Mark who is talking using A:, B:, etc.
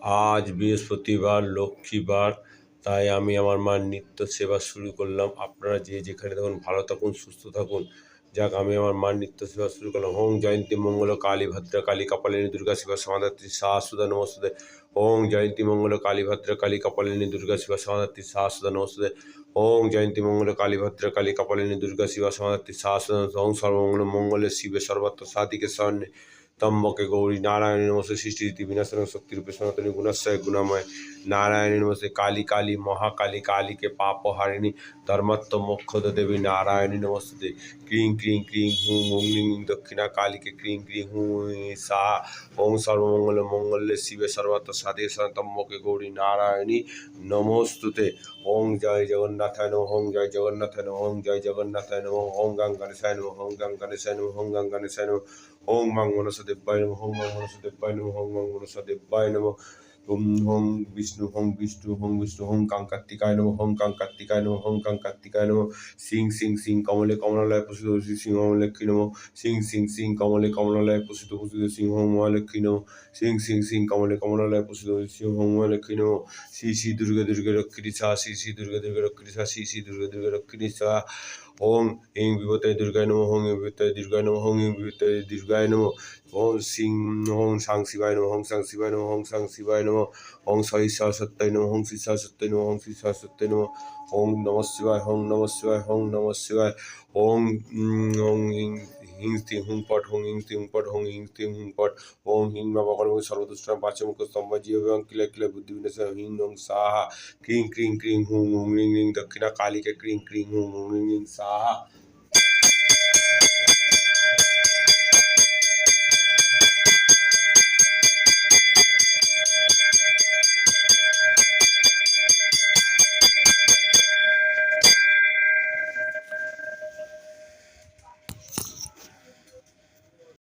A: আজ বৃহস্পতিবার, লক্ষ্মীবার, তাই আমি আমার মার নিত্য সেবা শুরু করলাম। আপনারা যে যেখানে থাকুন ভালো থাকুন, সুস্থ থাকুন। যাক, আমি আমার মার নিত্য সেবা শুরু করলাম। ওং জয়ন্তী মঙ্গল কালী ভদ্রা কালী কপালিনী দুর্গা শিবা সমাধাত্রী সহস্রদা নমস্তুতে। ওং জয়ন্তী মঙ্গল কালী ভদ্রা কালী কপালিনী দুর্গা শিবা সমাধাত্রী সহস্রদা নমস্তুতে। ওং জয়ন্তী মঙ্গল কালী ভদ্রা কালী কপালিনী দুর্গা শিবা সমাধাত্রী সহস্রদা। ওং সর্বমঙ্গল মঙ্গলে শিবে সর্বত্র সাধিকে শরণ্যে त्र्यंबके गौरी नारायणी नमस्ते सृष्टि विनाशन शक्ति रूपे सनातनी गुणस्य गुणमय नारायणी नमस्ते काली काली महाकाली काली के पाप हारिणी धर्मत्व मोक्षद देवी नारायणी नमस्ते क्रीं क्रीं क्रीं हूं ओं लीं दक्षिणा काली के क्रीं क्रीं हूं सा ओं सर्वमंगल मंगल्य शिवे सर्वत्र साधे त्र्यंबके गौरी नारायणी नमोस्तुते। ओं जय जगन्नाथाय नमः। ओं जय जगन्नाथाय नमः। ओं जय जगन्नाथाय नमः। ओं गंगणेशाय नमः। ओं गंगणेशाय नमः। ओं गंगणेशाय नमः। ओं मंगलसदेवाय नमः। ओं मंगलसदेवाय नमः। ओं मंगलसदेवाय नमः। ओं विष्णु ओं विष्णु ओं विष्णु ओं कांकार्तिकाय नमः। ओं कांकार्तिकाय नमः। ओं कांकार्तिकाय नमः। सिंह सिंह सिंह कमले कमलालय प्रसीद सिंह लक्ष्मी नमः। सिंह सिंह सिंह कमले कमलालय प्रसीद सिंह लक्ष्मी नमः। सिंह सिंह सिंह कमले कमलालय प्रसीद सिंह लक्ष्मी नमः। श्री श्री दुर्गा दुर्गा रक्षिणी सा श्री श्री दुर्गा दुर्गा रक्षिणी सा श्री श्री दुर्गा दुर्गा रक्षिणी सा। ओं ऐं विभूतये दुर्गाय नमः। ओं ऐं विभूतये दुर्गाय नमः। ओं ऐं विभूतये दुर्गाय नमः। ओं सिंह ओं सांग शिवाय नमः। ओं सांग शिवाय नमः। ओं सांग शिवाय नमः। ओं श्री सरस्वत्यै नमः। ओं श्री सरस्वत्यै नमः। ओं श्री सरस्वत्यै नमः। ओं नमः शिवाय। ओं नमः शिवाय। ओं नमः शिवाय। ओं ओं हिं स्थिं हुं पट हुं हिं स्थिं हुं पट हुं हिं स्थिं हुं पट ओं हिं बाबा कर्म सर्वदुष्टानां पाचमुख स्तंभ जीव किल किल बुद्धि विनाशाय हिं ओं स्वाहा क्रीं क्रीं क्रीं हुं ओं ह्रीं ह्रीं दक्षिणा काली के क्रीं क्रीं हुं ओं ह्रीं ह्रीं स्वाहा।